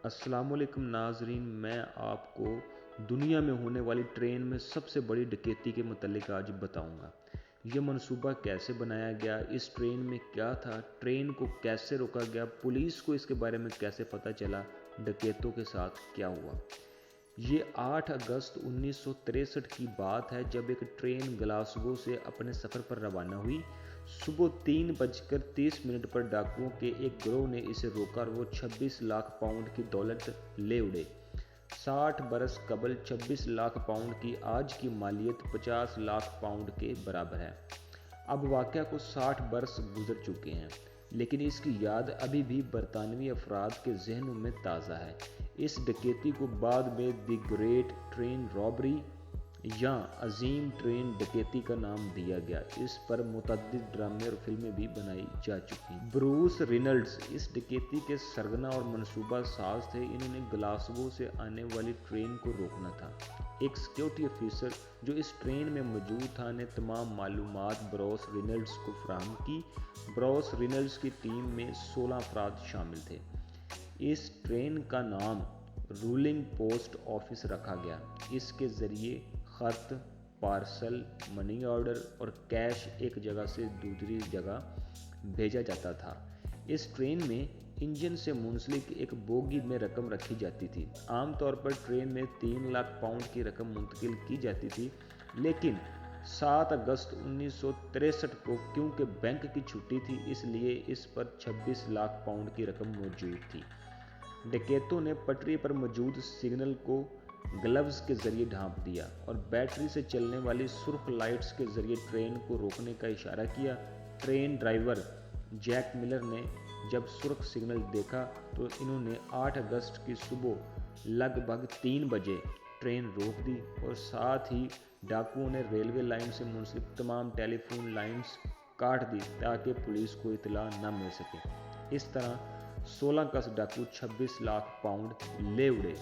अस्सलाम वालेकुम नाज़रीन, मैं आपको दुनिया में होने वाली ट्रेन में सबसे बड़ी डकैती के मुतल्लिक आज बताऊंगा। ये मंसूबा कैसे बनाया गया, इस ट्रेन में क्या था, ट्रेन को कैसे रोका गया, पुलिस को इसके बारे में कैसे पता चला, डकैतों के साथ क्या हुआ। ये 8 अगस्त 1963 की बात है जब एक ट्रेन ग्लासगो से अपने सफ़र पर रवाना हुई। सुबह 3:30 पर डाकुओं के एक गिरोह ने इसे रोका और वो 26 लाख पाउंड की दौलत ले उड़े। 60 बरस कबल 26 लाख पाउंड की आज की मालियत 50 लाख पाउंड के बराबर है। अब वाक़या को 60 बरस गुजर चुके हैं, लेकिन इसकी याद अभी भी बरतानवी अफराद के जहनों में ताज़ा है। इस डकैती को बाद में द ग्रेट ट्रेन रॉबरी या अजीम ट्रेन डकैती का नाम दिया गया। इस पर मुतअद्दिद ड्रामे और फिल्में भी बनाई जा चुकी। ब्रूस रिनल्ड्स इस डकैती के सरगना और मनसूबा साज थे। इन्होंने ग्लासगो से आने वाली ट्रेन को रोकना था। एक सिक्योरिटी ऑफिसर जो इस ट्रेन में मौजूद था ने तमाम मालूमात ब्रूस रिनल्ड्स को फराहम की। ब्रूस रिनल्ड्स की टीम में 16 अफराद शामिल थे। इस ट्रेन का नाम रूलिंग पोस्ट ऑफिस रखा गया। इसके ज़रिए ख़त, पार्सल, मनी ऑर्डर और कैश एक जगह से दूसरी जगह भेजा जाता था। इस ट्रेन में इंजन से मुंसलिक एक बोगी में रकम रखी जाती थी। आमतौर पर ट्रेन में 3 लाख पाउंड की रकम मुंतकिल की जाती थी, लेकिन 7 अगस्त 1963 को क्योंकि बैंक की छुट्टी थी, इसलिए इस पर 26 लाख पाउंड की रकम मौजूद थी। डकैतों ने पटरी पर मौजूद सिग्नल को ग्लव्स के जरिए ढांप दिया और बैटरी से चलने वाली सुर्ख लाइट्स के जरिए ट्रेन को रोकने का इशारा किया। ट्रेन ड्राइवर जैक मिलर ने जब सुर्ख सिग्नल देखा तो इन्होंने 8 अगस्त की सुबह लगभग 3 बजे ट्रेन रोक दी और साथ ही डाकुओं ने रेलवे लाइन से मुंसलिक तमाम टेलीफोन लाइंस काट दी ताकि पुलिस को इतला न मिल सके। इस तरह 16 कस डाकू 26 लाख पाउंड ले उड़े।